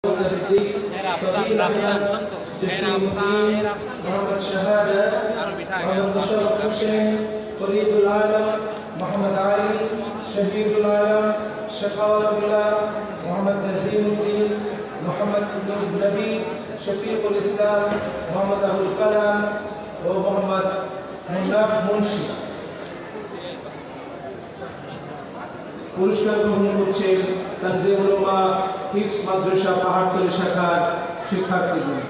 محمد شهادة محمد مشرف حسين فريد العالم محمد علي شهيد العالم شقاوة الله محمد نزيم الدين محمد النبي شفيق الإسلام محمد أبو الكلام ومحمد مناف منشي পুরস্কার গ্রহণ করছেন তানজিমুল উলামা হিফজ মাদ্রাসা পাহাড়তলী শাখার শিক্ষার্থীগণ।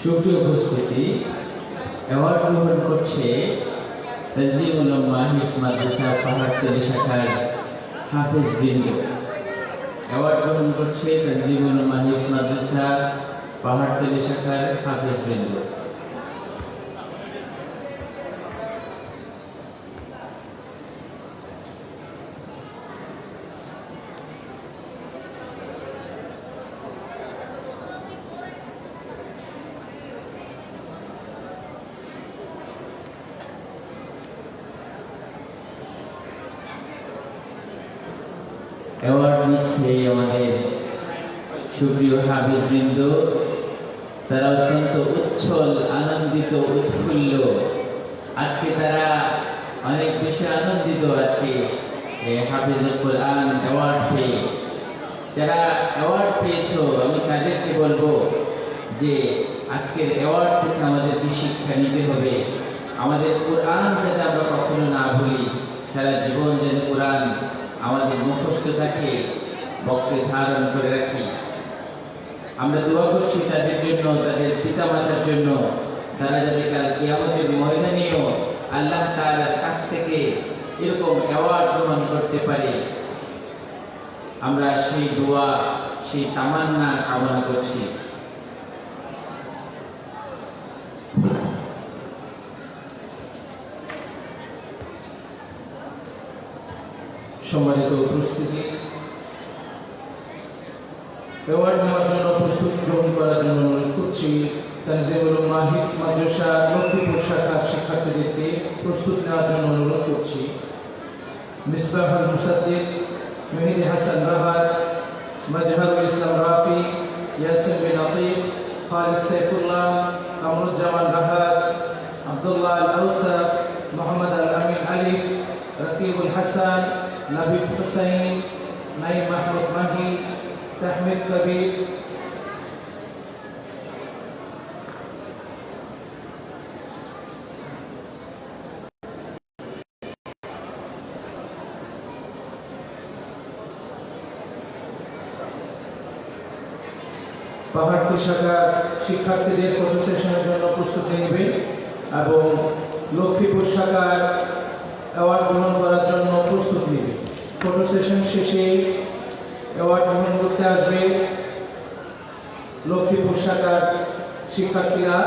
সুপ্রিয় উপস্থিতি, অ্যাওয়ার্ড গ্রহণ করছে তানজিমুল উলামা হিফজ মাদ্রাসা পাহাড়তলী শাখার হাফেজ বৃন্দ। অ্যাওয়ার্ড গ্রহণ করছে তানজিমুল উলামা হিফজ মাদ্রাসা পাহাড়তলী শাখার হাফেজ বৃন্দ। অ্যাওয়ার্ড নিচ্ছে আমাদের সুপ্রিয় হাফেজ বৃন্দ। তারা অত্যন্ত উচ্ছল, আনন্দিত, উৎফুল্ল। আজকে তারা অনেক বেশি আনন্দিত আছে হাফেজুল কোরআন অ্যাওয়ার্ড পেয়ে। যারা অ্যাওয়ার্ড পেয়েছো, আমি তাদেরকে বলবো যে আজকের অ্যাওয়ার্ড থেকে আমাদেরকে শিক্ষা নিতে হবে। আমাদের কোরআন যাতে আমরা কখনো না ভুলি, সারা জীবন যেন কোরআন আমাদের মুখস্থ থাকে, বক্তে ধারণ করে রাখি। আমরা দোয়া করছি তাদের জন্য, তাদের পিতামাতার জন্য, তারা যাতে কাল কিয়ামতের ময়দানেও আল্লাহ তাআলার কাছ থেকে এরকম অ্যাওয়ার্ড গ্রহণ করতে পারে। আমরা সেই দোয়া, সেই তামান্না কামনা করছি। সম্মানিত উপস্থিতি, অ্যাওয়ার্ড নেওয়ার জন্য প্রস্তুতি গ্রহণ করার জন্য অনুরোধ করছি তানজিমুল উলামা হিফজ মাদ্রাসা লক্ষ্মীপুর শাখার শিক্ষার্থীদেরকে প্রস্তুত নেওয়ার জন্য অনুরোধ করছি। মিসবাহুল মুসাদ্দিক, মেহেদি হাসান রাহাত, মাজহারুল ইসলাম রাফি, ইয়াসিন বিন আতিক, খালিদ সাইফুল্লাহ, কামরুজ্জামান রাহাত, আব্দুল্লাহ আল আউসাফ, মোহাম্মদ আল আমিন আলিফ, রকিবুল হাসান, নাবিব হুসাইন, নাইম মাহমুদ মাহি, তাহমিদ কবির, পাহাড়পুর শাখার শিক্ষার্থীদের ফটো সেশনের জন্য প্রস্তুতি নেবেন এবং লক্ষ্মীপুর শাখার অ্যাওয়ার্ড গ্রহণ করার জন্য প্রস্তুতি নেবেন। ফটো সেশন শেষে অ্যাওয়ার্ড গ্রহণ করতে আসবে লক্ষ্মীপুর শাখার শিক্ষার্থীরা।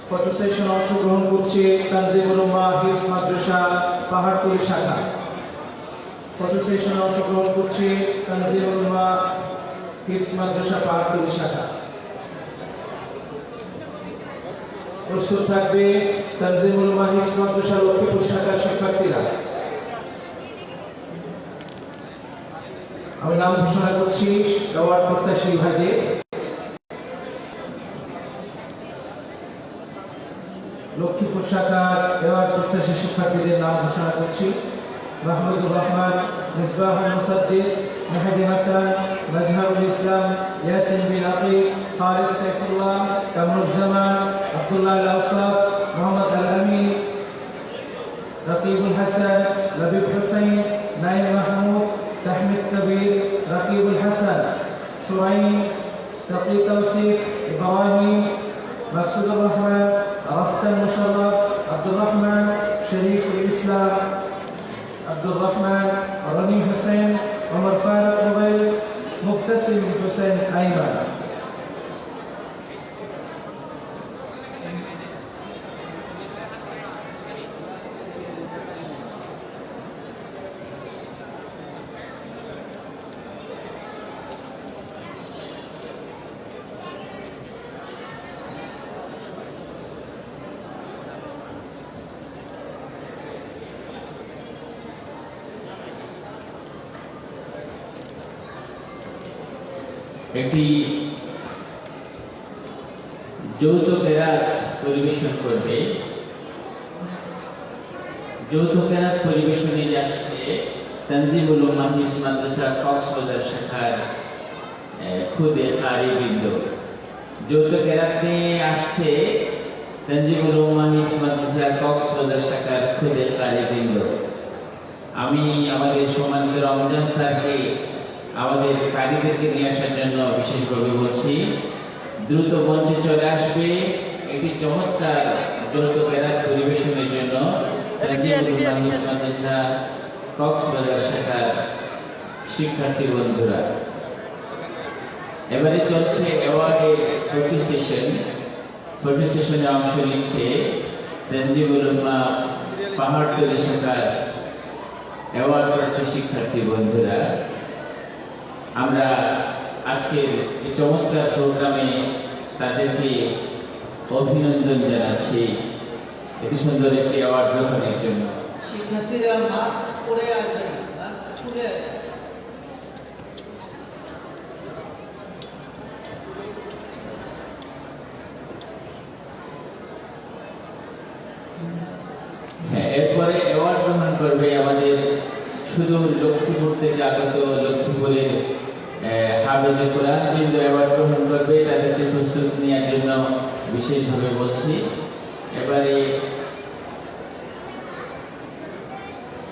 ফটো সেশনে অংশগ্রহণ করছে তানজিমুল উম্মাহ হিফজ মাদ্রাসা পাহাড়পুর শাখা। ফটো সেশনে অংশগ্রহণ করছে তানজিমুল উম্মাহ হিফজ মাদ্রাসা পাহাড়পুর শাখা। প্রস্তুত থাকবে তানজিমুল উম্মাহ হিফজ মাদ্রাসা লক্ষ্মীপুর শাখার শিক্ষার্থীরা। আমি নাম ঘোষণা করছি অ্যাওয়ার্ড প্রত্যাশী ভাইদের। লক্ষ্মীপুর শাখার অ্যাওয়ার্ড প্রত্যাশী শিক্ষার্থীদের নাম ঘোষণা করছি। মাহমুদুর রহমান, মিসবাহুল মুসাদ্দিদ, মেহেদি হাসান, মাজহারুল ইসলাম, ইয়াসিন বিন আতিক, খালিদ সাইফুল্লাহ, কামরুজ্জামান, আব্দুল্লাহ আল আউসাফ, মোহাম্মদ আল আমিন, রকিবুল হাসান, নাবিব হুসাইন, নাইম মাহমুদ, তাহমিদ কবির, রকিবুল হাসান, শুআইব, তাকি তৌসিফ, ইব্রাহিম, মাকসুদুর রহমান, রাফতান মুশাররফ, আব্দুর রহমান, শরীফুল ইসলাম, আব্দুর রহমান, রনি হোসেন, ওমর ফারুক রুবেল, মুক্তাসিম হোসেন আইমান। একটি যৌথ কেরাত পরিবেশন করবে। যৌথ কেরাত পরিবেশনে আসছে তানজিমুল উম্মাহ হিফজ মাদ্রাসা কক্সবাজার শাখার খুদে কারিবৃন্দ। যৌথ কেরাতে আসছে তানজিমুল উম্মাহ হিফজ মাদ্রাসা কক্সবাজার শাখার খুদে কারিবৃন্দ। আমি আমাদের সম্মানিত রমজান স্যারকে আমাদের কারিগরকে নিয়ে আসার জন্য বিশেষভাবে বলছি, দ্রুত মঞ্চে চলে আসবে একটি চমৎকার যৌথ কেরাত পরিবেশনের জন্য মাদ্রাসা কক্সবাজার শাখার শিক্ষার্থী বন্ধুরা। এবারে চলছে অ্যাওয়ার্ডের ফটো সেশন। ফটো সেশনে অংশ নিচ্ছে তানজিমুল উম্মাহ পাহাড়পুর শাখার অ্যাওয়ার্ড প্রাপ্ত শিক্ষার্থী বন্ধুরা। আমরা আজকের এই চমৎকার প্রোগ্রামে তাদেরকে অভিনন্দন জানাচ্ছি এত সুন্দর একটি অ্যাওয়ার্ড গ্রহণের জন্য। শিক্ষার্থীরা মাস্ক পরে আসবেন, মাস্ক খুলে এরপরে অ্যাওয়ার্ড গ্রহণ করবে আমাদের শুধু লক্ষ্মীপুর থেকে আগত লক্ষ্মীপুরের হাফেজে কোরআন বৃন্দ অ্যাওয়ার্ড গ্রহণ করবে। তাদেরকে প্রস্তুতি নেওয়ার জন্য বিশেষভাবে বলছি। এবারে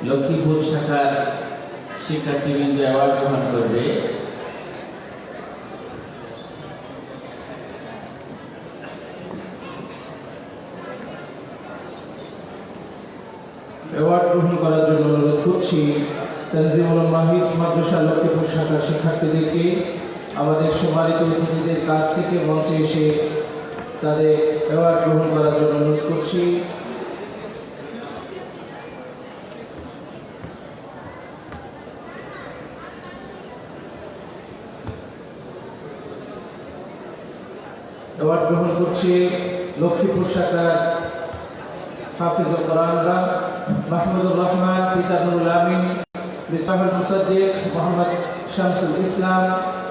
লক্ষ্মীপুর শাখার শিক্ষার্থীবৃন্দ অ্যাওয়ার্ড গ্রহণ করবে। অ্যাওয়ার্ড গ্রহণ করার জন্য অনুরোধ করছি তানজিমুল উম্মাহ হিফজ মাদ্রাসা লক্ষ্মীপুর শাখার শিক্ষার্থীদেরকে। আমাদের সম্মানিত অতিথিদের কাছ থেকে মঞ্চে এসে তাদের অ্যাওয়ার্ড গ্রহণ করার জন্য অনুরোধ করছি। অ্যাওয়ার্ড গ্রহণ করছে লক্ষ্মীপুর শাখার হাফিজুল কোরআনরা মাহমুদুর রহমান পিতা নুরুল আমিন, মিসবাহুল মুসাদ্দিক মোহাম্মদ শামসুল ইসলাম,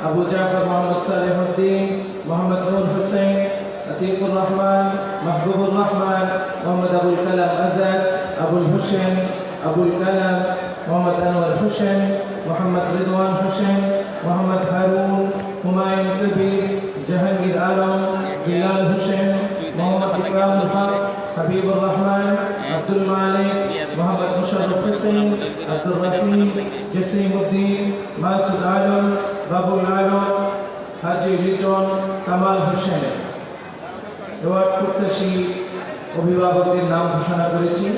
আবু জাফর মোহাম্মদ সালেহুদ্দিন, মোহাম্মদ নূর হোসেন, আতিকুর রহমান, মাহবুবুর রহমান, মোহাম্মদ আবুল কালাম আজাদ, আবুল হোসেন, আবুল কালাম, মোহাম্মদ আনোয়ার হোসেন, মোহাম্মদ রিদওয়ান হোসেন, মোহাম্মদ হারুন, হুমায়ুন কবির, জাহাঙ্গীর আলম, বিলাল হোসেন, মোহাম্মদ ইকরামুল হক, হাবিবুর রহমান, আব্দুল মালিক, মোহাম্মদ মুশাররফ হোসেন, আব্দুর রহিম, জসিমউদ্দিন, মাসুদ আলম, বাবুল আলম, হাজি লিটন, কামাল হোসেন। অ্যাওয়ার্ড প্রত্যাশী অভিভাবকদের নাম ঘোষণা করেছি।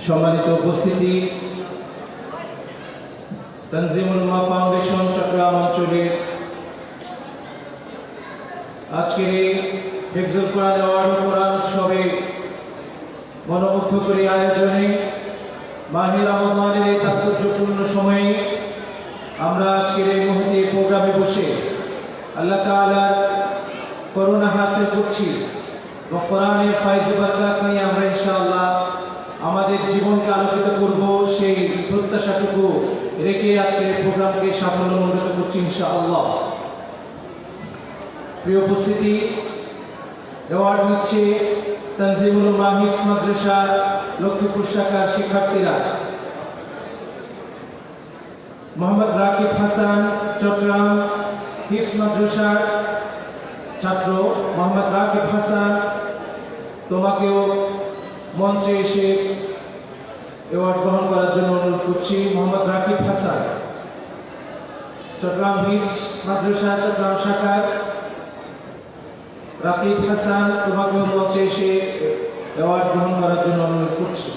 সম্মানিত উপস্থিতি, তানজিমুল উম্মাহ ফাউন্ডেশন চট্টগ্রাম অঞ্চলের আজকের এই হিফজুল কোরআন অ্যাওয়ার্ড কোরআন উৎসবে মনোমুগ্ধকরী আয়োজনে মাহে রমজানের এই তাৎপর্যপূর্ণ সময়ে আমরা আজকের এই মুহূর্তে প্রোগ্রামে বসে আল্লাহ তাআলার করুণা হাসিল করছি ও কোরআনের ফায়জ বরকত নিয়ে আমরা ইনশাআল্লাহ আমাদের জীবনকে আলোকিত করব, সেই প্রত্যাশাটুকু রেখে আজকে প্রোগ্রামকে সাফল্যমণ্ডিত করছি ইনশাআল্লাহ। প্রিয় উপস্থিতি, অ্যাওয়ার্ড নিচ্ছে তানজিমুল উম্মাহ হিফজ মাদ্রাসা লক্ষ্মীপুর শাখার শিক্ষার্থীরা। মোহাম্মদ রাকিব হাসান চট্টগ্রাম হিফজ মাদ্রাসার ছাত্র। মোহাম্মদ রাকিব হাসান, তোমাকেও মঞ্চে এসে অ্যাওয়ার্ড গ্রহণ করার জন্য অনুরোধ করছি। মোহাম্মদ রাকিব হাসান, চট্টগ্রাম হিফজ মাদ্রাসা চট্টগ্রাম শাখার রাকিব হাসান, তোমাকেও মঞ্চে এসে অ্যাওয়ার্ড গ্রহণ করার জন্য অনুরোধ করছি।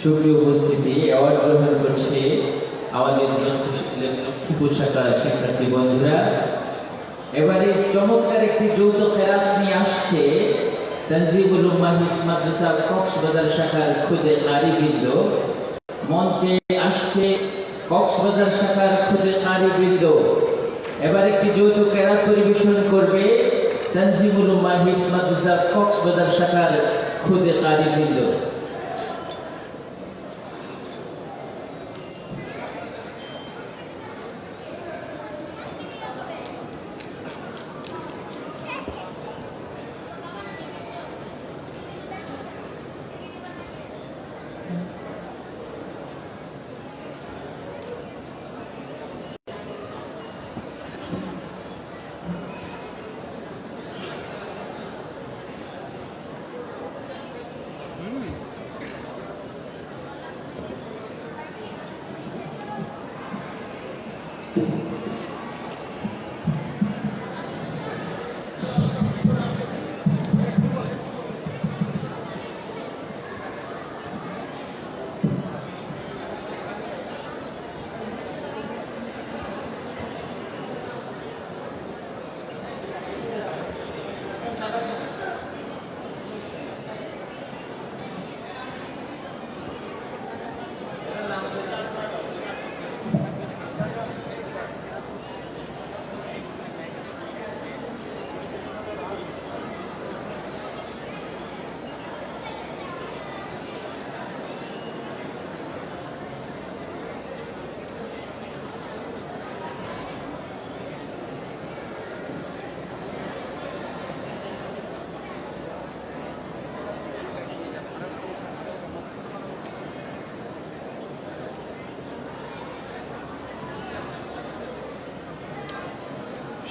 সুপ্রিয় উপস্থিতি, অ্যাওয়ার্ড গ্রহণ করছে আমাদের লক্ষ্মীপুর শাখার শিক্ষার্থী বন্ধুরা। এবারে চমৎকার একটি যৌথ কেরাত নিয়ে আসছে তানজিমুল উম্মাহ হিফজ মাদ্রাসা কক্সবাজার শাখার খুদে কারিবৃন্দ। মঞ্চে আসছে কক্সবাজার শাখার খুদে কারিবৃন্দ। এবার একটি যৌথ কেরাত পরিবেশন করবে তানজিমুল উম্মাহ হিফজ মাদ্রাসা কক্সবাজার শাখার খুদে কারিবৃন্দ।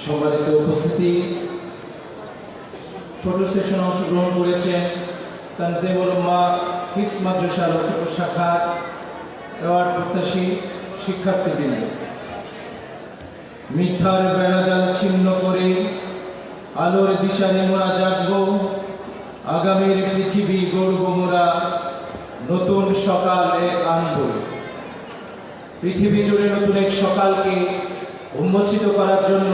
সম্মানিত উপস্থিতি, ফটো সেশনে অংশগ্রহণ করেছেন তানজিমুল উম্মাহ হিফজ মাদ্রাসা লক্ষ্মীপুর শাখা অ্যাওয়ার্ড প্রত্যাশী শিক্ষার্থীবৃন্দ। মিথ্যার বেড়াজাল ছিন্ন করে আলোর দিশারি মোরা জাগব, আগামীর পৃথিবী গড়ব মোরা, নতুন সকালে আনব। পৃথিবী জুড়ে নতুন এক সকালকে উন্মোচিত করার জন্য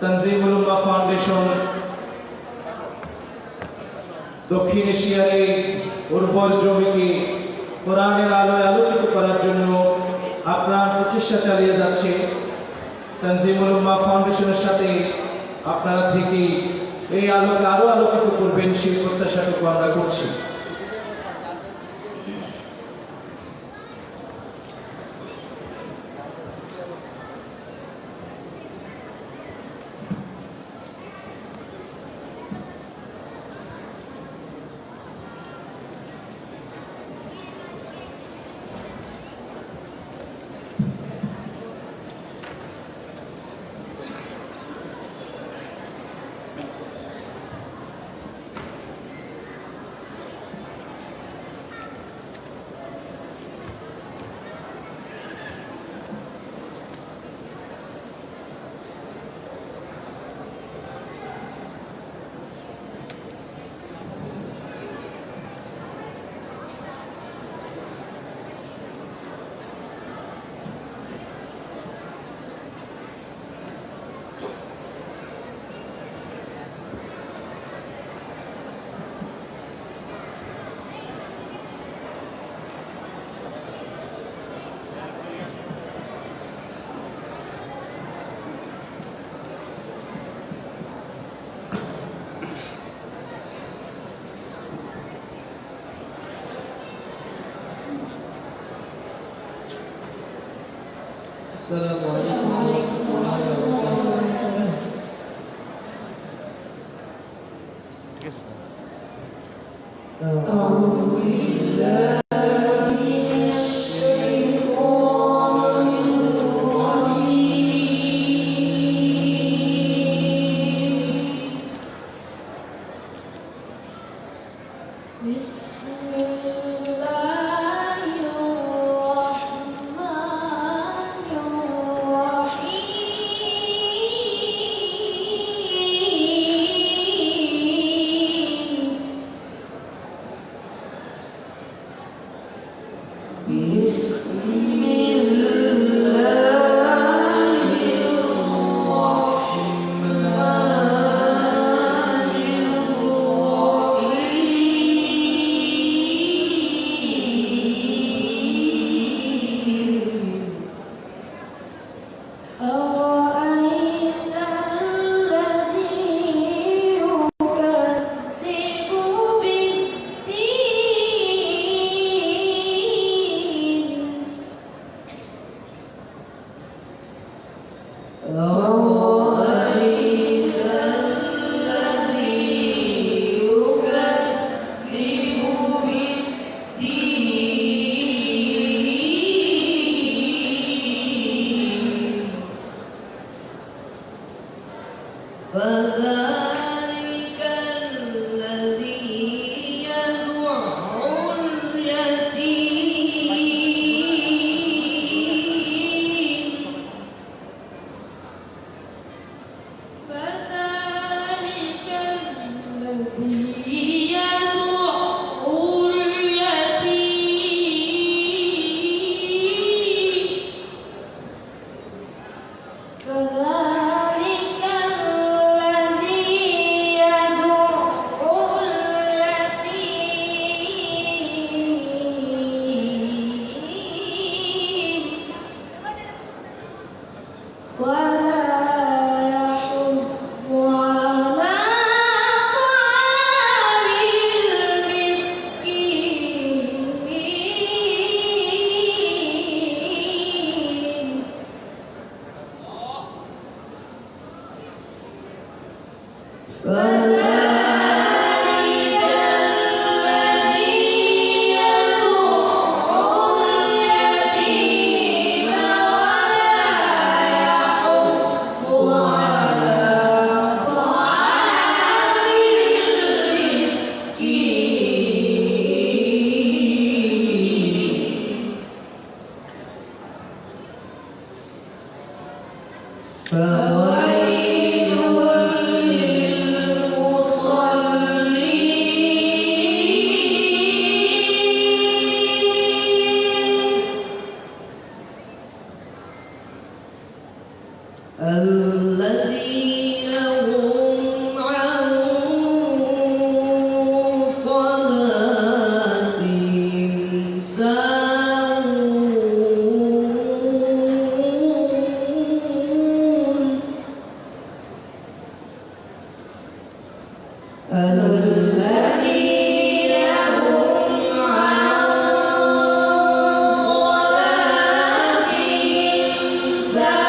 তানজিমুল উম্মাহ ফাউন্ডেশন দক্ষিণ এশিয়ার এই উর্বর জমিকে কোরআনের আলোয় আলোকিত করার জন্য আপ্রাণ প্রচেষ্টা চালিয়ে যাচ্ছে। তানজিমুল উম্মাহ ফাউন্ডেশনের সাথে আপনারা থেকে এই আলোকে আরো আলোকিত করবেন সেই প্রত্যাশাটুকু আমরা করছি। Assalamualaikum warahmatullahi wabarakatuh. فذلك الذي يدع اليتيم فويل للمصلين الذين هم عن صلاتهم ساهون الذين هم عن صلاتهم ساهون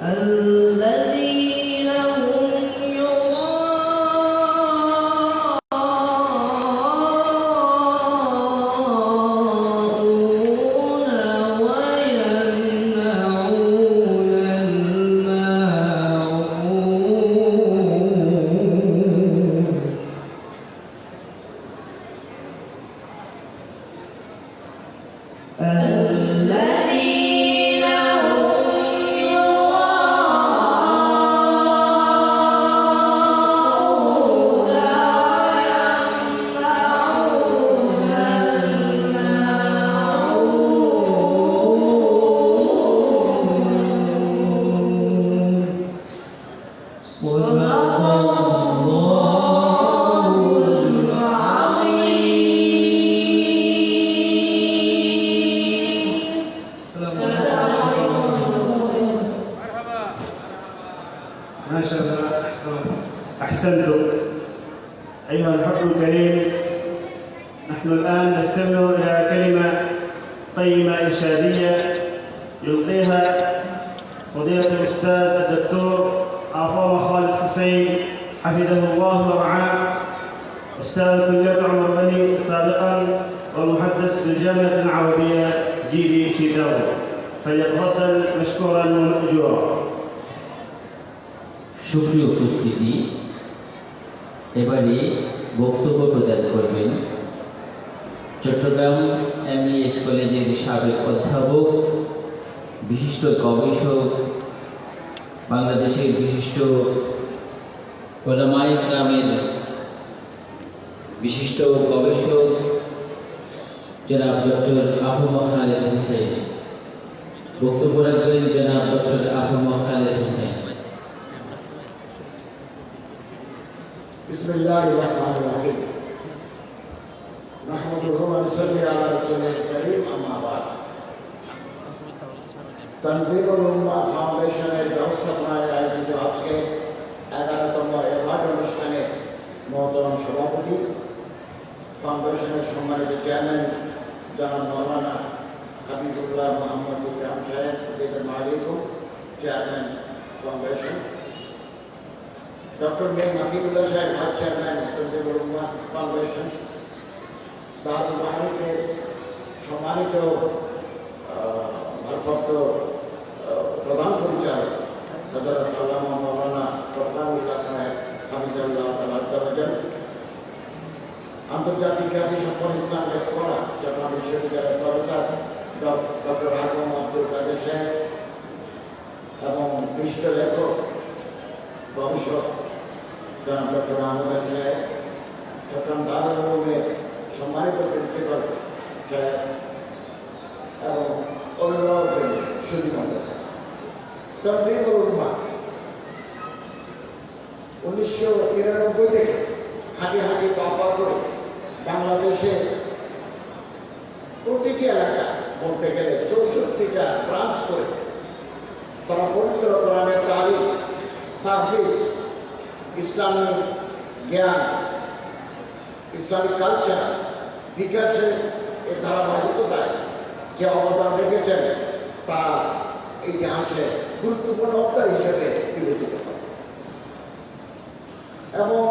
الذين ما شاء الله. أحسنتم أيها الحفل الكريم. نحن الآن نستمع إلى كلمة قيمة إرشادية يلقيها فضيلة الأستاذ الدكتور عفاوة خالد حسين حفظه الله ورعاه، أستاذ كلية عمر بني سابقا والمحدث بالجامعة العربية جيدي شيداو، فليتفضل مشكورا ومأجورا. সুপ্রিয় উপস্থিতি, এবারে বক্তব্য প্রদান করবেন চট্টগ্রাম এমইএস কলেজের সাবেক অধ্যাপক, বিশিষ্ট গবেষক, বাংলাদেশের বিশিষ্ট ওলামায়ে কেরামের বিশিষ্ট গবেষক জনাব ডক্টর আফম খালেদ হোসেন। বক্তব্য রাখবেন জনাব ডক্টর আফম খালেদ হোসেন। بسم الله الرحمن الرحيم نحمده ونصلي على رسوله الكريم أما بعد तंजीम उम्मा फाउंडेशনের ব্যবস্থাপনায় আয়োজিত আজকে 11তম অ্যাওয়ার্ড অনুষ্ঠানে মহতরম সভাপতি, ফাউন্ডেশনের সম্মানিত চেয়ারম্যান জনাব মৌলানা হাবিবুল্লাহ মোহাম্মদ ইকরাম সাহেব, মালিকুম চেয়ারম্যান ফাউন্ডেশন, डॉक्टर मे नकीबुल्लाह साहब भाइस चेयरमैन तंजीम उम्मा फाउंडेशन, दारुल मारिफे सम्मानित ভারপ্রাপ্ত প্রধান পরিচালক হযরত আল্লামা মাওলানা ফরকানুল্লাহ সাহেব হাফিজাহুল্লাহ তাআলা আযজাওয়াজাল, আন্তর্জাতিক খ্যাতি সম্পন্ন ইসলামিক স্কলার চট্টগ্রাম বিশ্ববিদ্যালয়ের প্রফেসর ডক্টর আগম আব্দুল কাদের সাহেব এবং বিশিষ্ট লেখক গবেষক জনাব ডক্টর আহমদ আলী সাহেব, চট্টগ্রাম দারুল উলুমের সম্মানিত প্রিন্সিপাল সাহেব এবং অভিভাবকদের সুধীমণ্ডল। তনজিম উম্মাহ 1993 থেকে হাঁটি হাঁটি পা পা করে বাংলাদেশে প্রতিটি এলাকা বলতে গেলে 64টা ব্রাঞ্চ করে তারা পবিত্র কোরআনের তালিম, তাহফিজ, ইসলামী জ্ঞান, ইসলামিক কালচার বিকাশের এই ধারাবাহিকতায় যে অবদান রেখেছেন তা ইতিহাসে গুরুত্বপূর্ণ অধ্যায় হিসেবে বিবেচিত হয়। এবং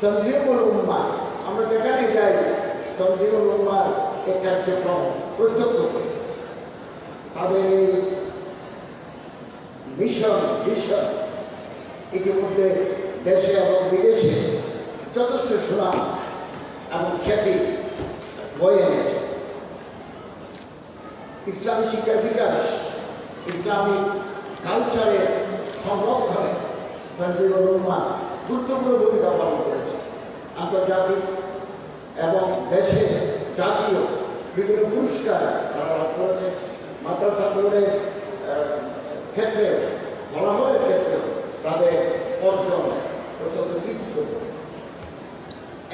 তনজিমুল উম্মাহ আমরা যেখানে যাই তনজিমুল উম্মাহর এই কার্যক্রম প্রত্যক্ষ করি। তাদের এই মিশন ভিশন ইতিমধ্যে দেশে এবং বিদেশে যথেষ্ট সুনাম এবং খ্যাতি বয়ে এনেছে। ইসলামী শিক্ষার বিকাশ, ইসলামিক কালচারের সংরক্ষণে তনজিমুল উম্মাহ গুরুত্বপূর্ণ ভূমিকা পালন করেছে। আন্তর্জাতিক এবং দেশে জাতীয় বিভিন্ন পুরস্কার তারা লাভ করেছে। মাদ্রাসা বোর্ডের ক্ষেত্রে ফলাফলের ক্ষেত্রে তাদের অর্জন অত্যন্ত কৃতজ্ঞ।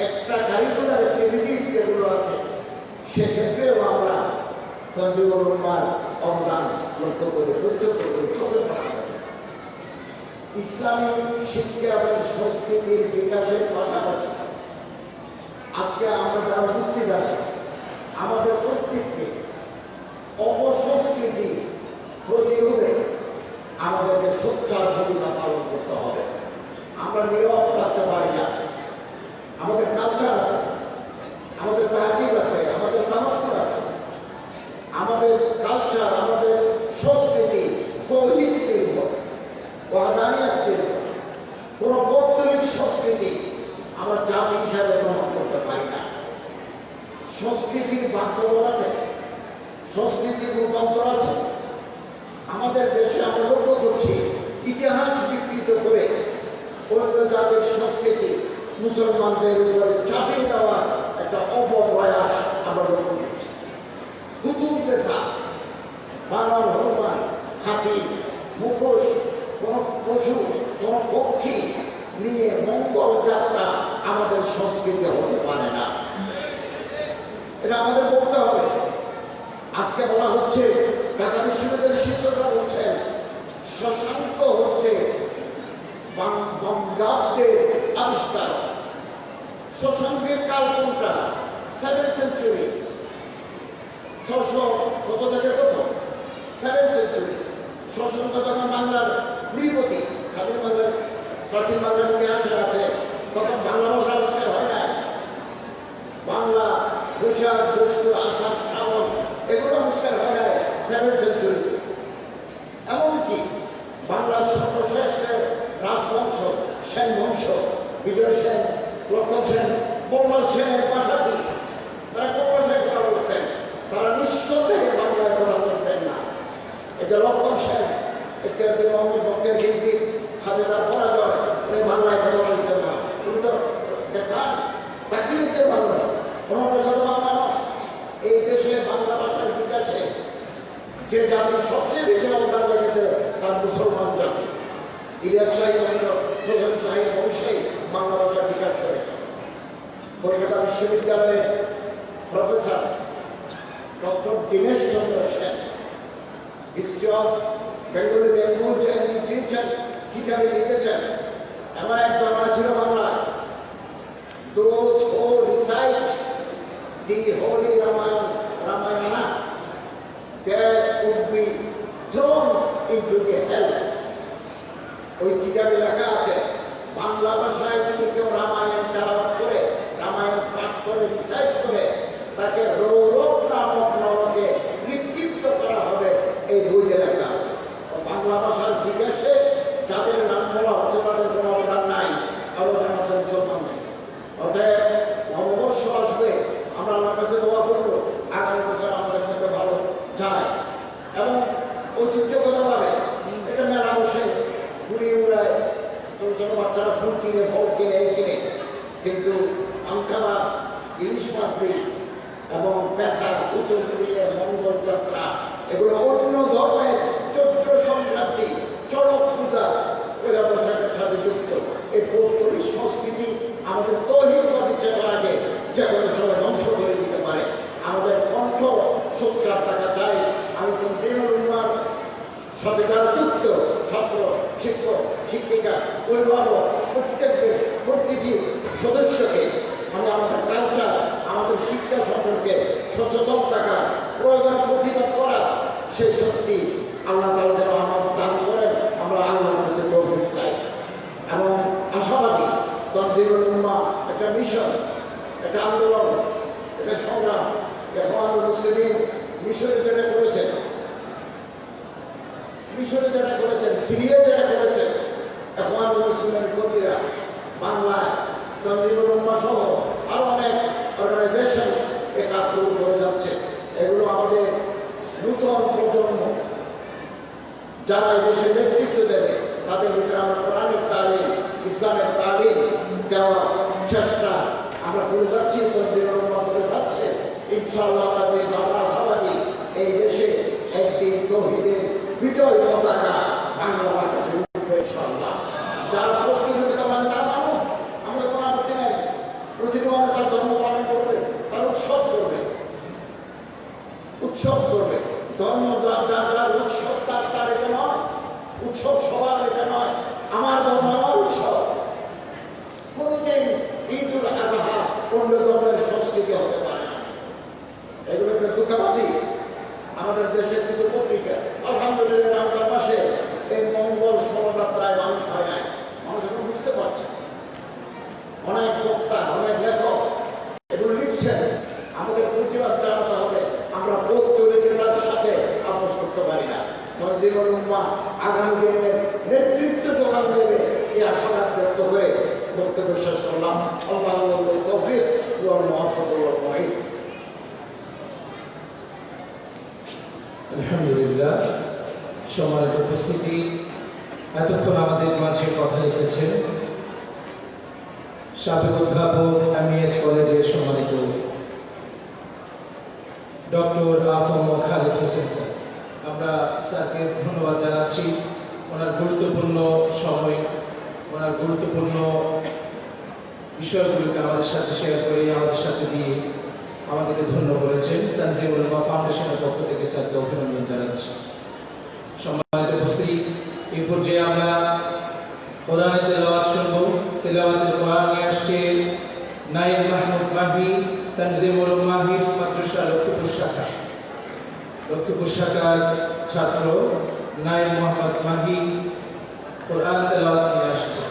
এক্সট্রা কারিকুলার অ্যাক্টিভিটিস যেগুলো আছে সেক্ষেত্রেও আমরা তনজিমুল উম্মাহর অবদান লক্ষ্য করে প্রত্যক্ষ করে চোখে পড়া যাবে। ইসলামী শিক্ষা এবং সংস্কৃতির বিকাশের পাশাপাশি আজকে আমরা যারা উপস্থিত আছি আমাদের প্রত্যেককে অপসংস্কৃতি প্রতিরোধে আমাদেরকে সোচ্চার ভূমিকা পালন করতে হবে। আমরা নীরব থাকতে পারি না। আমাদের কালচার আছে, আমাদের তাহজিব আছে, আমাদের তামাক্কুর আছে। আমাদের কালচার, আমাদের সংস্কৃতি তৌহিদ নির্ভর, ওয়াহদানিয়াত নির্ভর। কোনো পৌত্তলিক সংস্কৃতি আমরা জাতি হিসাবে গ্রহণ করতে পারি না। সংস্কৃতির বাক্যবল আছে, সংস্কৃতির রূপান্তর আছে। আমাদের দেশে আমরা লক্ষ্য করছি ইতিহাস বিকৃত করে অন্য জাতির সংস্কৃতি মুসলমানদের উপরে চাপিয়ে দেওয়ার একটা অপপ্রয়াস আমরা লক্ষ্য করছি। হুতুম পেশা, বানর, হনুমান, হাতি, মুখোশ, কোন পশু, কোন পক্ষী নিয়ে মঙ্গল যাত্রা আমাদের সংস্কৃতি হতে পারে না। এটা আমাদের বলতে হবে। আজকে বলা হচ্ছে ঢাকা বিশ্ববিদ্যালয়ের শিক্ষকরা বলছেন শশাঙ্ক হচ্ছে বঙ্গাব্দের আবিষ্কার। শশাঙ্কের কাল কোনটা? 7th century. 600 কত থেকে কত? 7th century. শশাঙ্ক যখন বাংলার নৃপতি, স্বাধীন বাংলার প্রাচীন বাংলার ইতিহাসে আছে, তখন বাংলা ভাষা আবিষ্কার হয় না। বাংলা বৈশাখ, জ্যৈষ্ঠ, আষাঢ়, শ্রাবণ এগুলো আবিষ্কার হয় না 7th সেঞ্চুরি। এমনকি বাংলার সর্বশ্রেষ্ঠ রাজবংশ সেন বংশ, বিজয় সেন, লক্ষণ সেন, পল্লব সেনের পাশাপাশি তারা কোন ভাষায় কথা বলতেন? তারা নিঃসন্দেহে বাংলায় কথা বলতেন না। এটা লক্ষণ সেন, ইত্যাদি মোহাম্মদ বক্তের হিন্দি হাজার পরাজয় উনি বাংলায় কথা বলতেন না। উনি তো দেখান তাকিয়ে দিতে পারল কোনো ভাষা তো বাংলা নয়। এই দেশে বাংলা ভাষার বিকাশে যে জাতি সবচেয়ে বেশি অবদান রেখেছে তার মুসলমান জাতি। ইলিয়াস শাহী বংশ, হোসেন শাহী বংশেই বাংলা ভাষার বিকাশ হয়েছে। কলকাতা বিশ্ববিদ্যালয়ের professor doctor Dinesh Chandra Sen history of Bengali language and literature কিতাবে লিখেছেন, এমন এক জামানা ছিল Bangla, those who recite the holy Ramayana, there would be thrown into the hell. ওই কিতাবে লেখা আছে বাংলা ভাষায় যদি কেউ রামায়ণ তেলাওয়াত করে, রামায়ণ পাঠ করে, রিসাইট করে, তাকে রৌরব নামক নরকে নিক্ষিপ্ত করা হবে। এই বইতে লেখা আছে। বাংলা ভাষার বিকাশে যাদের নাম বলা হচ্ছে তাদের কোনো অবদান নাই, অবদান আছে মুসলমানদের। অতএব নববর্ষ আসবে, আমরা আমার কাছে দোয়া করবো আগামী বছর আমাদের মধ্যে ভালো যায় এবং ঐতিহ্যগতভাবে এটা মেলা বসে ঘুরে উড়ায়, ছোট ছোট বাচ্চারা ফুল কিনে, ফল কিনে, এই কিনে, কিন্তু আংখালা, ইলিশ মাছ দিই এবং পেশা, উত্তর দিয়ে মঙ্গল যাত্রা এগুলো অন্য ধর্মের চৈত্র সংক্রান্তি, চড়ক পূজা এরা পোশাকের সাথে যুক্ত। এই পৌত্তলিক সংস্কৃতি আমাদের তৌহিদবাদী চেতনা আগে যে কোনো সময় ধ্বংস করে দিতে পারে। আমাদের কণ্ঠ সোচ্চার থাকা চাই। আমি তনজিমুল উম্মাহর সাথে যারা যুক্ত ছাত্র, শিক্ষক, শিক্ষিকা, অভিভাবক প্রত্যেককে, প্রতিটি সদস্যকে আমি আমাদের কালচার, আমাদের শিক্ষা সম্পর্কে সচেতন থাকা, প্রয়োজন প্রতিবাদ করা সেই শক্তি আল্লাহ তাআলা যেন আমাদের দান করেন, আমরা আল্লাহর কাছে তৌফিক চাই এবং আশাবাদী তানজিমুল উম্মাহ একটা মিশন, একটা আন্দোলন, একটা সংগ্রাম। ইখওয়ানুল মুসলিমিন মিশরে যেটা করেছেন, সিরিয়ায় যেটা করেছেন, ইখওয়ানুল মুসলিমিন কর্মীরা বাংলায় তানজিমুল উম্মাহ সহ আরো অনেক অর্গানাইজেশন এ কাজ শুরু করে যাচ্ছে। এগুলো আমাদের নূতন প্রজন্ম যারা এই দেশে নেতৃত্ব দেবে তাদের ভিতরে আমরা কোরআনের তালিম, ইসলামের তালিম দেওয়ার চেষ্টা আমরা করে যাচ্ছি, তানজিমুল উম্মাহ করে যাচ্ছে। ইনশাআল্লাহ তাদের আমরা আশাবাদী এই দেশে একদিন তৌহিদের বিজয় পতাকা বাংলার আকাশে উঠবে ইনশাআল্লাহ। যারা প্রতিযোগিতা মানে তার মানুষ, আমরা কোনো আপত্তি নাই, প্রতিদিন তার ধর্ম পালন করবে, তার উৎসব করবে, ধর্ম যার উৎসব তার এটা নয়, উৎসব সবার এটা নয়। আমার ধর্ম আমার উৎসব, কোনদিন ঈদুল আজহা অন্য ধর্মের সংস্কৃতি হতে পারে না। এগুলো একটা দুঃখবাদী আমাদের দেশের কিছু পত্রিকা। আলহামদুলিল্লাহ রমজান মাসে এই মঙ্গল শোভাযাত্রায় মানুষ হয় নাই, মানুষ এখন বুঝতে পারছে। অনেক বক্তা, অনেক লেখক এগুলো লিখছেন, আমাদের প্রতিবাদ জানাতে হবে। আমরা পৌত্তলিকতার সাথে আপোষ করতে পারি না। তানজিমুল উম্মাহ আগামী দিনের নেতৃত্ব যোগান দেবে এই আশাবাদ ব্যক্ত করে বক্তব্য শেষ করলাম। আল্লাহুল তৌফিক ওয়াল মুওয়াফাকুল মুঈন। আলহামদুলিল্লাহ। সম্মানিত উপস্থিতি, এতক্ষণ আমাদের মাঝে কথা লিখেছেন সাবেক অধ্যাপক এমইএস কলেজের সম্মানিত ডক্টর আফম খালেদ হোসেন স্যার। আমরা স্যারকে ধন্যবাদ জানাচ্ছি, ওনার গুরুত্বপূর্ণ সময়, ওনার গুরুত্বপূর্ণ বিষয়গুলোকে আমাদের সাথে শেয়ার করে আমাদের সাথে দিয়ে আমাদেরকে ধন্য করেছেন। তানজিমুল উম্মাহ ফাউন্ডেশনের পক্ষ থেকে স্যারকে অভিনন্দন জানাচ্ছি। সম্মানিত উপস্থিতি, এই পর্যায়ে আমরা কোরআনের তেলাওয়াত শুনব। তেলাওয়াতের কোরআন নিয়ে আসছে নাইম মাহমুদ মাহি, তানজিমুল উম্মাহ হিফজ মাদ্রাসা লক্ষ্মীপুর শাখা। লক্ষ্মীপুর শাখার ছাত্র নাইম মোহাম্মদ মাহি কোরআন তেলাওয়াত নিয়ে আসছে।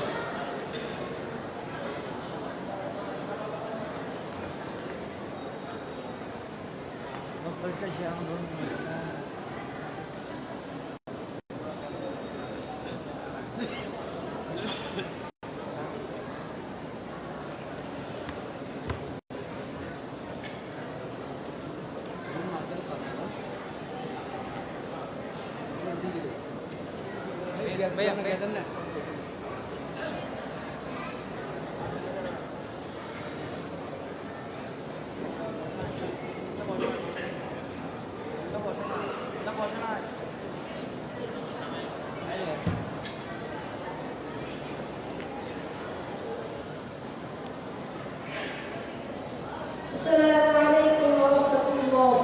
भाई अपने कहते हैं السلام عليكم ورحمة الله.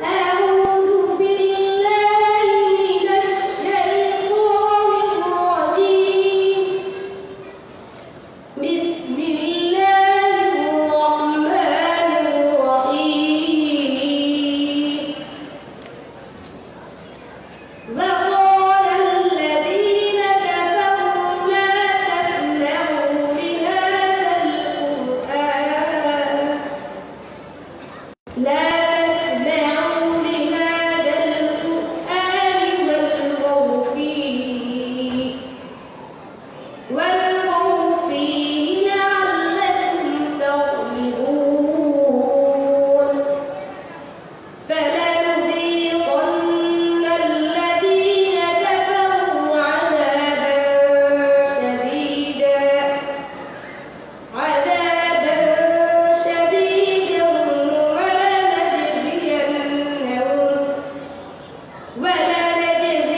أعوذ بالله من الشيطان الرجيم. بسم الله الرحمن الرحيم. وقال الذين كفروا لا تسمعوا لهذا القرآن والغوا فيه لعلكم تغلبون. فلنذيقن الذين كفروا عذابا شديدا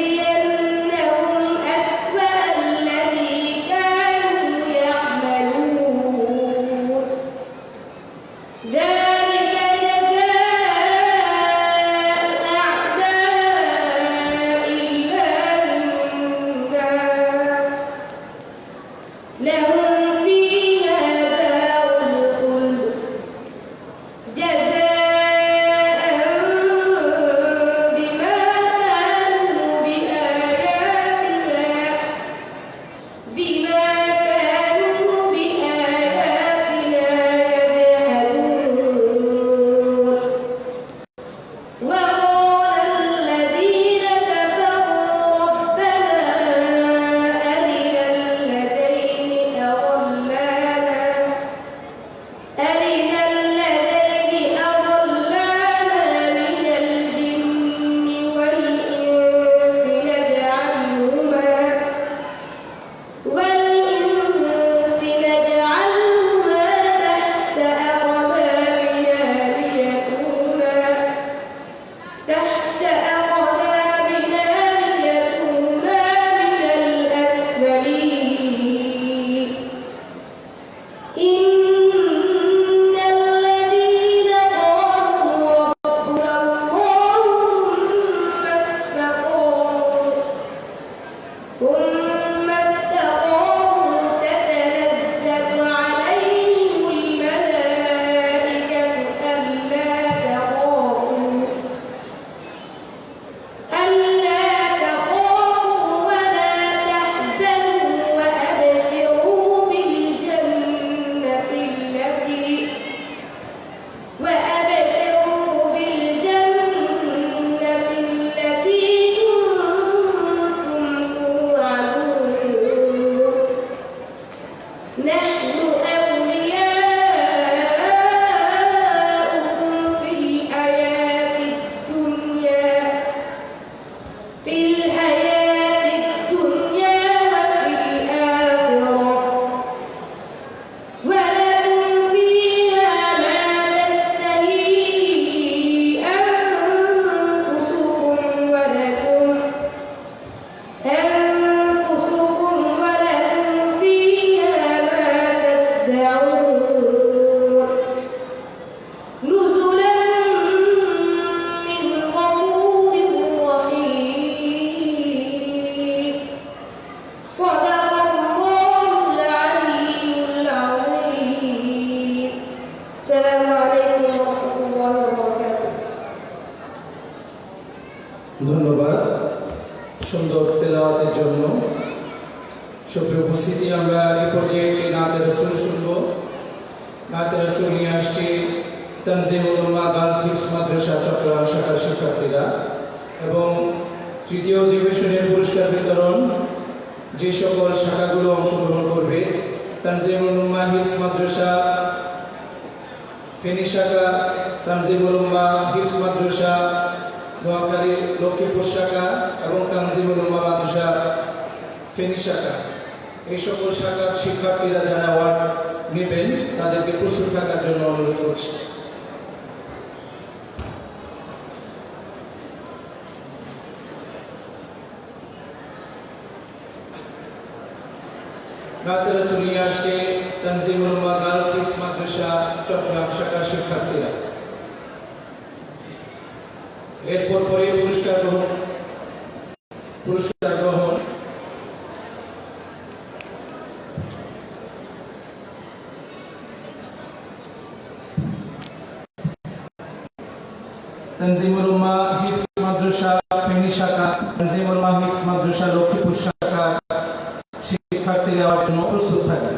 ولنجزينهم أسوأ الذي كانوا يعملون. ذلك جزاء أعداء الله النار لهم فيها دار الخلد جزاء عليكم ورحمة الله وبركاته. ধন্যবাদ সুন্দর তেলাওয়াতের জন্য। সুপ্রিয় উপস্থিতি, আমরা এই পর্যায়ে একটি নাতে রাসূল শুনব। নাতে রাসূল নিয়ে আসছে তানজিমুল উম্মাহ গার্লস হিফজ মাদ্রাসা চট্টগ্রাম শাখার শিক্ষার্থীরা এবং তৃতীয় অধিবেশনের পুরস্কার বিতরণ যে সকল শাখাগুলো অংশগ্রহণ করবে, তানজিমুল উম্মাহ হিফজ মাদ্রাসা ফেনী শাখা, তানজিমুল উম্মাহ হিফজ মাদ্রাসা নোয়াখালী লক্ষ্মীপুর শাখা এবং তানজিমুল উম্মাহ মাদ্রাসা ফেনী শাখা, এই সকল শাখার শিক্ষার্থীরা যারা অ্যাওয়ার্ড নেবেন তাদেরকে প্রস্তুত থাকার জন্য অনুরোধ করছি। নাতে রাসূল নিয়ে আসছে তানজিমুল উম্মাহ গার্লস হিফজ মাদ্রাসা চট্টগ্রাম শাখার শিক্ষার্থীরা। এরপর পরে পুরস্কার গ্রহণ তানজিমুল উম্মাহ হিফজ মাদ্রাসা ফেনী শাখা, তানজিমুল উম্মাহ হিফজ মাদ্রাসা লক্ষ্মীপুর শাখা শিক্ষার্থীরা অ্যাওয়ার্ড জন্য প্রস্তুত থাকবে।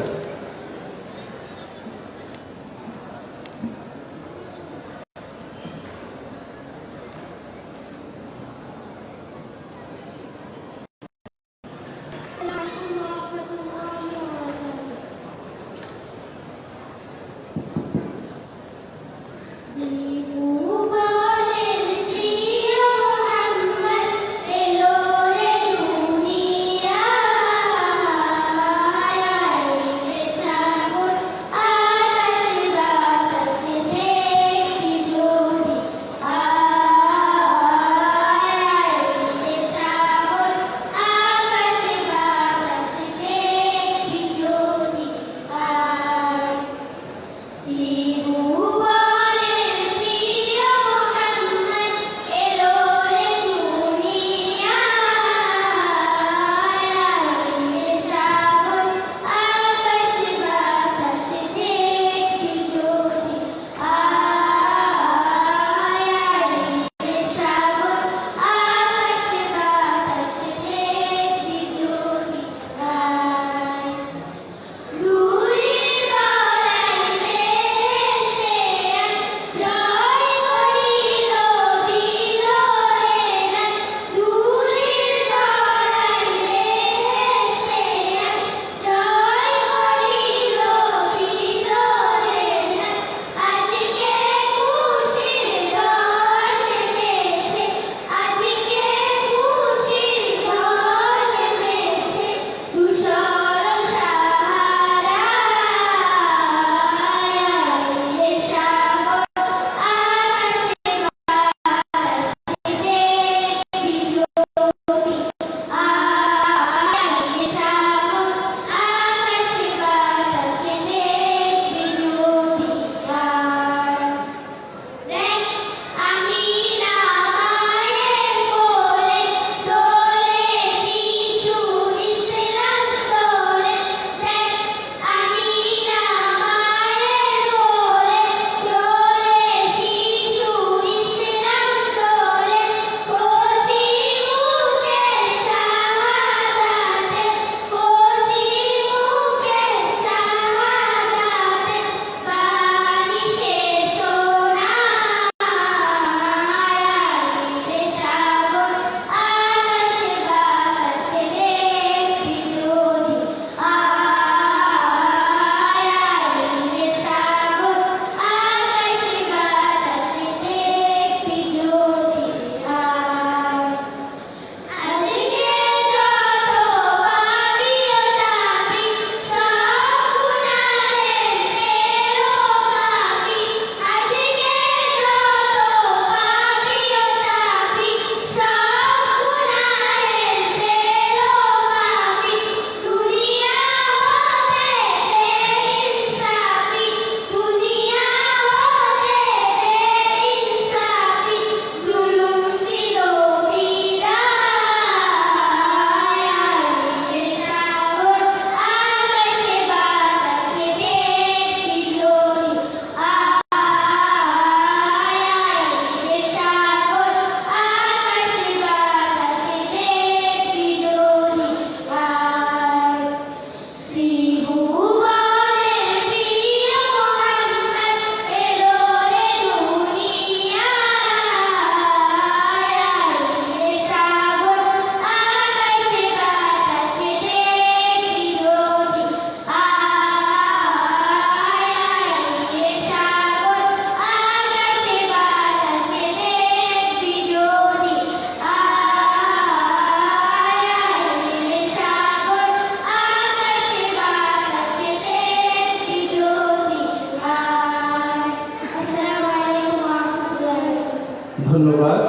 ধন্যবাদ।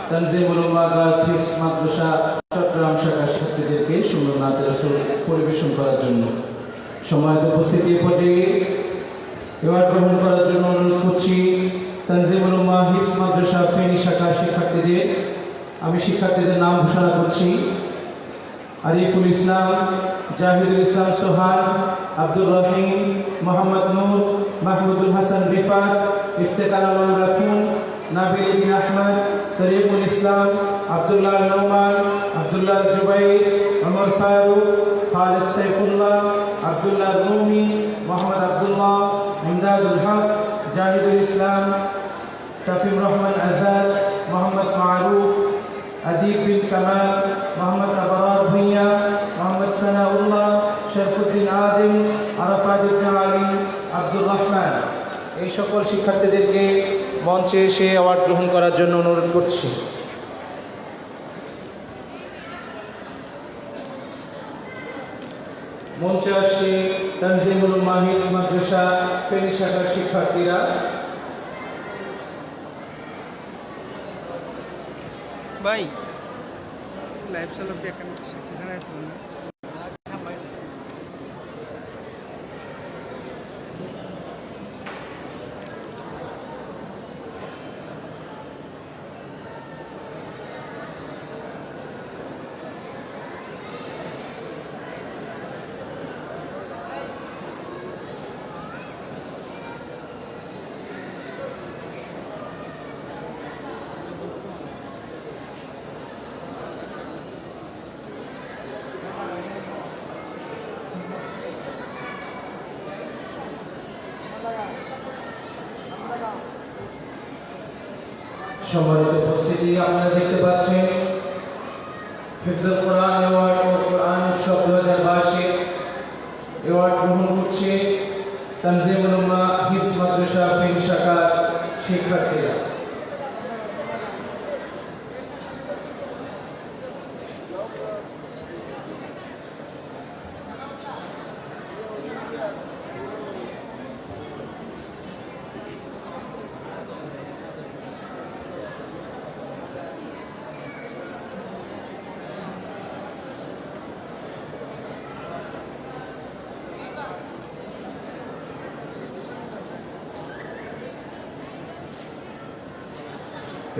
তানজিমুল উলামা গার্লস হিফজ মাদ্রাসা চট্টগ্রাম শাখার ছাত্রীদেরকে সুন্দর নাতে রাসূল পরিবেশন করার জন্য। সম্মানিত উপস্থিতি, পর্যায়ে এবার গ্রহণ করার জন্য অনুরোধ করছি তানজিমুল উলামা হিফজ মাদ্রাসা ফেনী শাখার শিক্ষার্থীদের। আমি শিক্ষার্থীদের নাম ঘোষণা করছি: আরিফুল ইসলাম, জাহিদুল ইসলাম সোহান, আব্দুর রহিম, মোহাম্মদ নূর, মাহমুদুল হাসান রিফাত, ইফতেখার আলম রাফুন, নাবিল ইবনে আহমদ, তরিকুল ইসলাম, আব্দুল্লাহ নোমান, আব্দুল্লাহ জুবাইর, ওমর ফারুক, খালিদ সাইফুল্লাহ, আব্দুল্লাহ রুমি, মোহাম্মদ আব্দুল্লাহ, ইমদাদুল হক, জাহিদুল ইসলাম, তাফিম রহমান আজাদ, মোহাম্মদ মারুফ, আদিব বিন কামাল, মোহাম্মদ আবরার ভুঁইয়া, মোহাম্মদ সানাউল্লাহ, শরফুদ্দিন আদিম, আরাফাত ইবনে আলী, আব্দুর রহমান। এই সকল শিক্ষার্থীদেরকে মঞ্চে এসে অ্যাওয়ার্ড গ্রহণ করার জন্য অনুরোধ করছি। মঞ্চে আসছে তানজিমুল উলামা হিফজ মাদ্রাসা ফেনী শাখার শিক্ষার্থীরা। ভাই লাইভ চালক দেখেন সেখানে সম্মানিত উপস্থিতি, আপনারা দেখতে পাচ্ছেন হিফজুল কোরআন অ্যাওয়ার্ড ও কোরআন উৎসব 2022 অ্যাওয়ার্ড গ্রহণ করছে তানজিমুল উলামা হিফজ মাদ্রাসা ফেনী শাখার শিক্ষার্থীরা।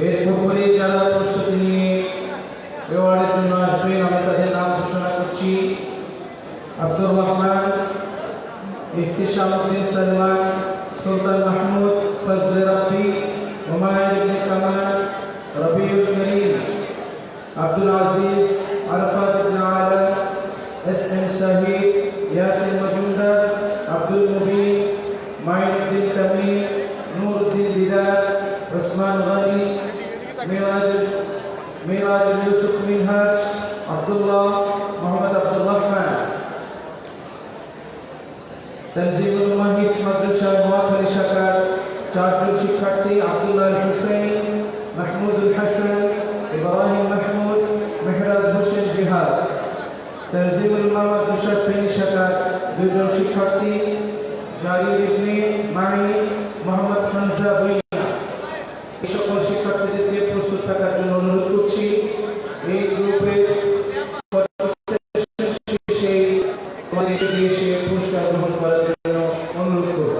এরপরে যারা প্রস্তুতি নিয়ে অ্যাওয়ার্ডের জন্য আসবেন, আমি তাদের নাম ঘোষণা করছি: আব্দুর রহমান, ইহতিশাম উদ্দিন সালমান, সুলতান মাহমুদ, ফজলে রাব্বি, হুমায়ুন ইবনে কামাল, রবিউল করিম, আব্দুল আজিজ, আরাফাত ইবনে আলম, এস এম শাহিদ, ইয়াসিন মজুমদার, আব্দুল মুবিন, মাইনুদ্দিন তামিম, নুরুদ্দিন দিদার, উসমান গনি, মিরাজ ইউসুফ মিনহাজ, আব্দুল্লাহ, মোহাম্মদ আব্দুর রহমান। তানজিমুল উলামা হিফজ মাদ্রাসা নোয়াখালী শাখার 4 জন শিক্ষার্থী: আব্দুল্লাহ হুসাইন, মাহমুদুল হাসান, ইব্রাহিম মাহমুদ, মেহরাজ হোসেন জিহাদ। তানজিমুল উলামা মাদ্রাসা ফেনী শাখার 2 জন শিক্ষার্থী: জারির ইবনে মাই, মোহাম্মদ হামজা ভুঁইয়া। এই সকল শিক্ষার্থীদেরকে প্রস্তুত থাকার জন্য অনুরোধ করছি। এই গ্রুপের শেষে পুরস্কার গ্রহণ করার জন্য অনুরোধ করব।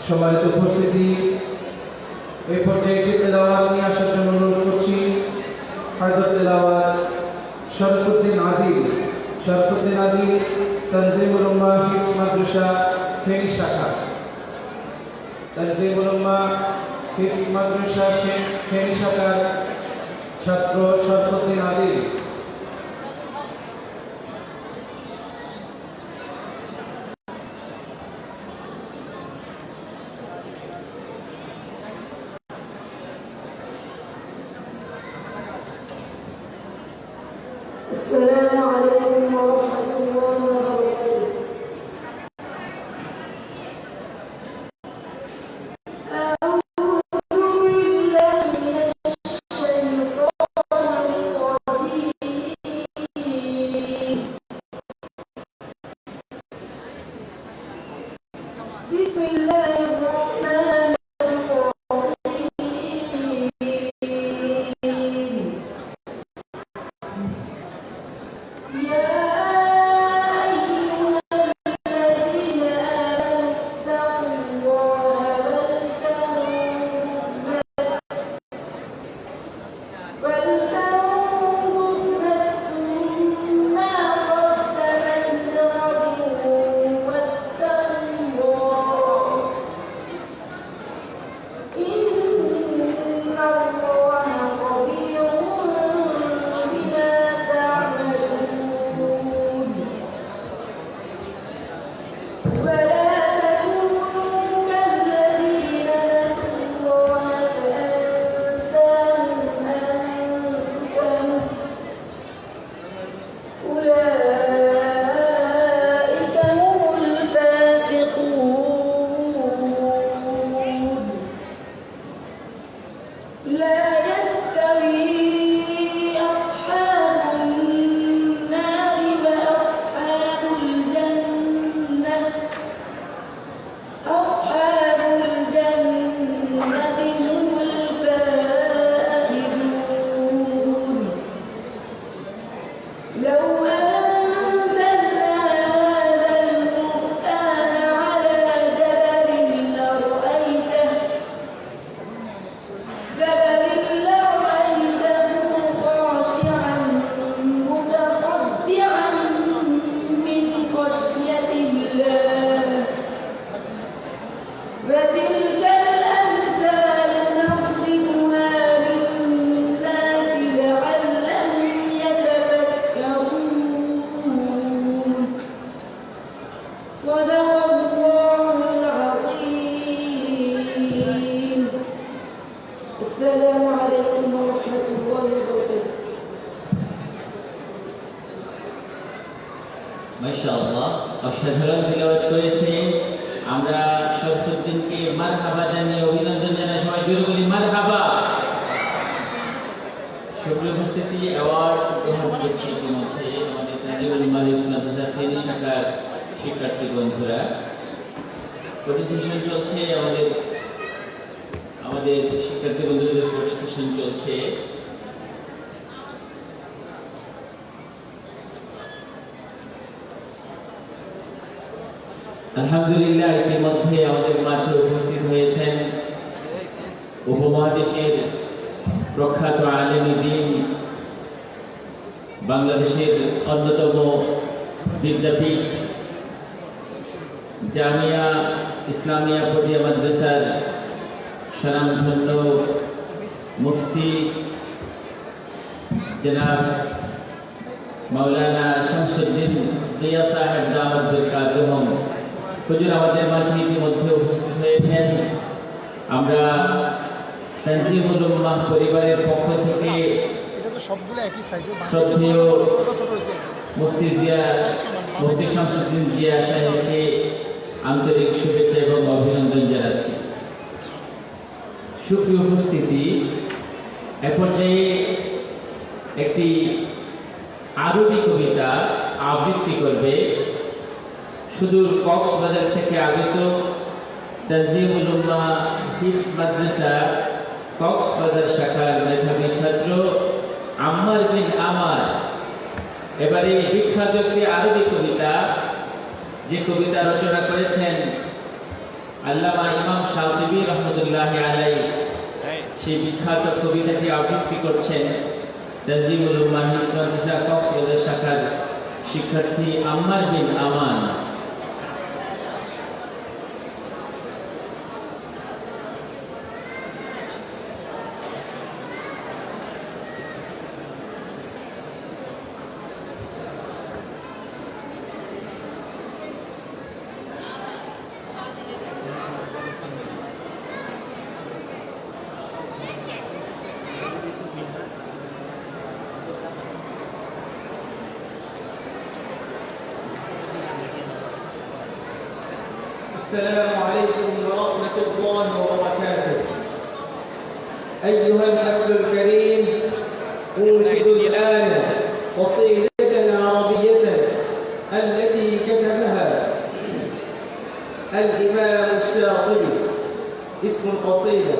সম্মানিত উপস্থিতি, এই পর্যায়ে একটি তেলাওয়াত নিয়ে আসার জন্য অনুরোধ করছি। হায়দার তেলাওয়াত শরফুদ্দিন আদিল। শরফুদ্দিন আদিল তানজিমুল উলামা হিফজ মাদ্রাসা ফেনী শাখা। তানজিমুল উলামা হিফজ মাদ্রাসা ফেনী শাখার ছাত্র শরফুদ্দিন আদিল। السلام عليكم ورحمة الله وبركاته. بسم الله الرحمن মাশাআল্লাহ অসাধারণ তিলাওয়াত করেছে। আমরা শরফুদ্দিনকে মারহাবা জানিয়ে অভিনন্দন জানাই, সবাই জোরে বলি মারহাবা। সুপ্রিয় উপস্থিতি, অ্যাওয়ার্ড গ্রহণ করছে ইতিমধ্যে আমাদের তাজিউল মাহিস মাদ্রাসা ফেনী শাখার শিক্ষার্থী বন্ধুরা। ফটো সেশন চলছে, আমাদের শিক্ষার্থী বন্ধুদের ফটো সেশন চলছে। আলহামদুলিল্লাহ, ইতিমধ্যে আমাদের মাঝে উপস্থিত হয়েছেন উপমহাদেশের প্রখ্যাত আলেমে দ্বীন, বাংলাদেশের অন্যতম বিদ্যাপীঠ জামিয়া ইসলামিয়া পটিয়া মাদ্রাসার স্বনামধন্য মুফতি জনাব মাওলানা শামসুদ্দিন দিয়া সাহেব দামাত বরকাতুহুম হুজুর আমাদের মাঝে ইতিমধ্যে উপস্থিত হয়েছেন। আমরা তানজিমুল উম্মাহ পরিবারের পক্ষ থেকে শ্রদ্ধেয় মুফতি শামসুদ্দিন জিয়া সাহেবকে আন্তরিক শুভেচ্ছা এবং অভিনন্দন জানাচ্ছি। সুপ্রিয় উপস্থিতি, এ পর্যায়ে একটি আরবি কবিতা আবৃত্তি করবে সুদূর কক্সবাজার থেকে আগত তানজিমুল উম্মাহ হিফজ মাদ্রাসা কক্সবাজার শাখার মেধাবী ছাত্র আম্মার বিন আমার। এবারে বিখ্যাত একটি আরবি কবিতা, যে কবিতা রচনা করেছেন আল্লামা ইমাম শাতিবী রহমতুল্লাহি আলাইহি, সেই বিখ্যাত কবিতাটি আবৃত্তি করছেন তানজিমুল উম্মাহ হিফজ মাদ্রাসা কক্সবাজার শাখার শিক্ষার্থী আম্মার বিন আমান। السلام عليكم ورحمة الله وبركاته. أيها الحفل الكريم، أنشد الآن قصيدة عربية التي كتبها الإمام الشاطبي. اسم القصيدة: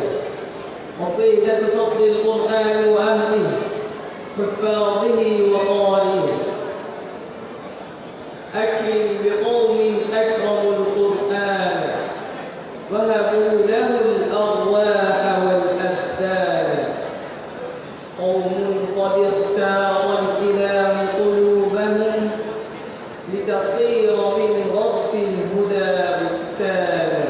قصيدة فضل القرآن وأهله، حفاظه وقارئه. أكرم بقوم أكرموا القرآن، وهبوا له الأرواح والأبدان. قوم قد اختار الإله قلوبهم، لتصير من غرس الهدى بستانا.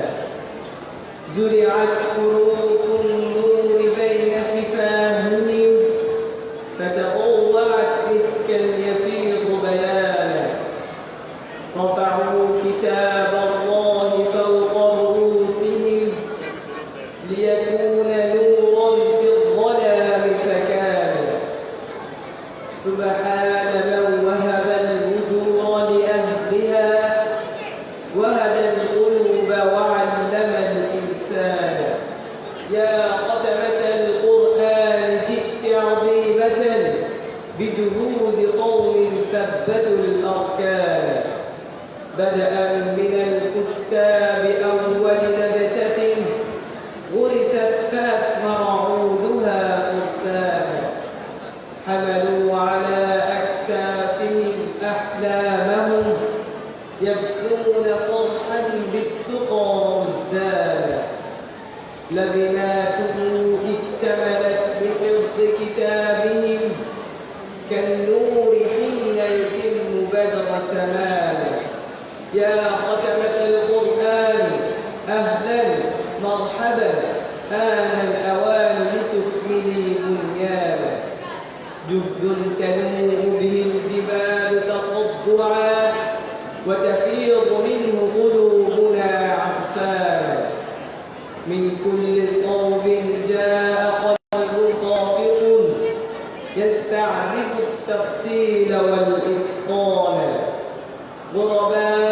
زرعت حروف النور بين شفاههم، فتطوعت مسكا يفيض بيانا. رفعوا كتاب الله فوق رؤوسهم، ليكون نورا في الظلام فكان. سبحان من وهب الوجوه لأهلها، وهدى القلوب وعلم الإنسان. يا ختمة القرآن جئت عظيمة، بجهود قوم ثبتوا الأركان. بدءا من الكتاب أول نبتة، غرست فأثمر عودها فرسانا. حملوا على أكتافهم أحلامهم، يبذون صرحا بالتقى مزدانا. لبناتهم اكتملت بحفظ كتابهم، كالنور حين يتم بدر سمانا. يا ختمة القرآن أهلا مرحبا، آن الأوان لتكملي بنيانا. جهد تنوء به الجبال تصدعا، وتفيض منه قلوبنا عفانا. من كل صوب جاء قلب خافق، يستعذب الترتيل والإتقان. غرباء